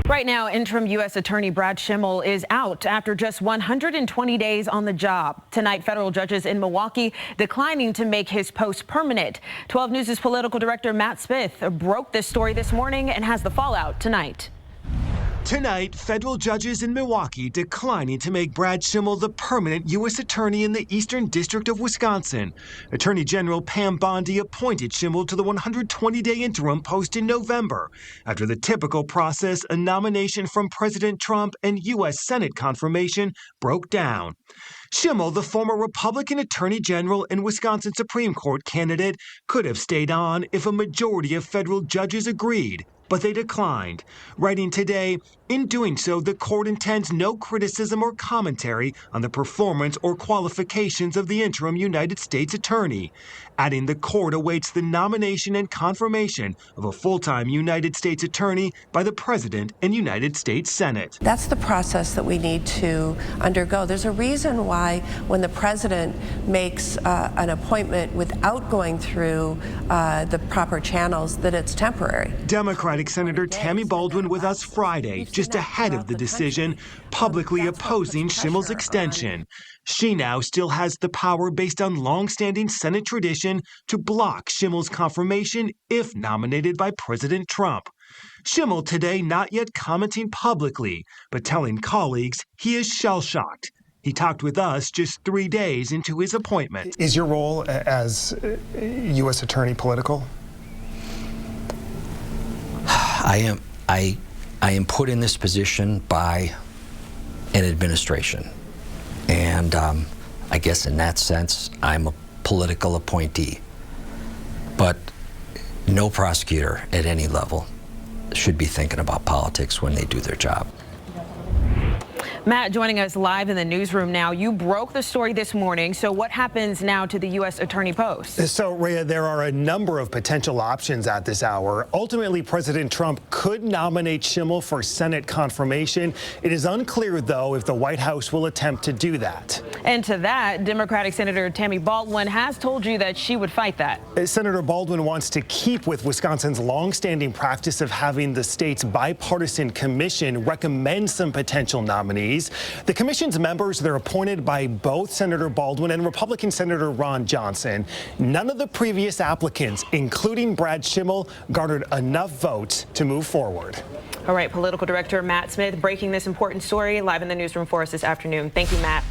Right now, interim U.S. Attorney Brad Schimel is out after just 120 days on the job. Tonight, federal judges in Milwaukee declining to make his post permanent. 12 News' political director Matt Smith broke this story this morning and has the fallout tonight. Tonight, federal judges in Milwaukee declining to make Brad Schimel the permanent U.S. Attorney in the Eastern District of Wisconsin. Attorney General Pam Bondi appointed Schimel to the 120-day interim post in November. After the typical process, a nomination from President Trump and U.S. Senate confirmation broke down. Schimel, the former Republican Attorney General and Wisconsin Supreme Court candidate, could have stayed on if a majority of federal judges agreed. But they declined, writing today, in doing so, the court intends no criticism or commentary on the performance or qualifications of the interim United States Attorney, adding the court awaits the nomination and confirmation of a full-time United States Attorney by the President and United States Senate. That's the process that we need to undergo. There's a reason why when the President makes an appointment without going through the proper channels, that it's temporary. Democratic Senator Tammy Baldwin with us Friday, just ahead of the decision, publicly opposing Schimel's extension. She now still has the power based on long-standing Senate tradition to block Schimel's confirmation if nominated by President Trump. Schimel today not yet commenting publicly, but telling colleagues he is shell-shocked. He talked with us just 3 days into his appointment. Is your role as U.S. Attorney political? I am put in this position by an administration, and I guess in that sense I'm a political appointee. But no prosecutor at any level should be thinking about politics when they do their job. Matt, joining us live in the newsroom now. You broke the story this morning, so what happens now to the U.S. Attorney post? So, Rhea, there are a number of potential options at this hour. Ultimately, President Trump could nominate Schimel for Senate confirmation. It is unclear, though, if the White House will attempt to do that. And to that, Democratic Senator Tammy Baldwin has told you that she would fight that. Senator Baldwin wants to keep with Wisconsin's longstanding practice of having the state's bipartisan commission recommend some potential nominees. The commission's members, they're appointed by both Senator Baldwin and Republican Senator Ron Johnson. None of the previous applicants, including Brad Schimel, garnered enough votes to move forward. All right, political director Matt Smith breaking this important story live in the newsroom for us this afternoon. Thank you, Matt.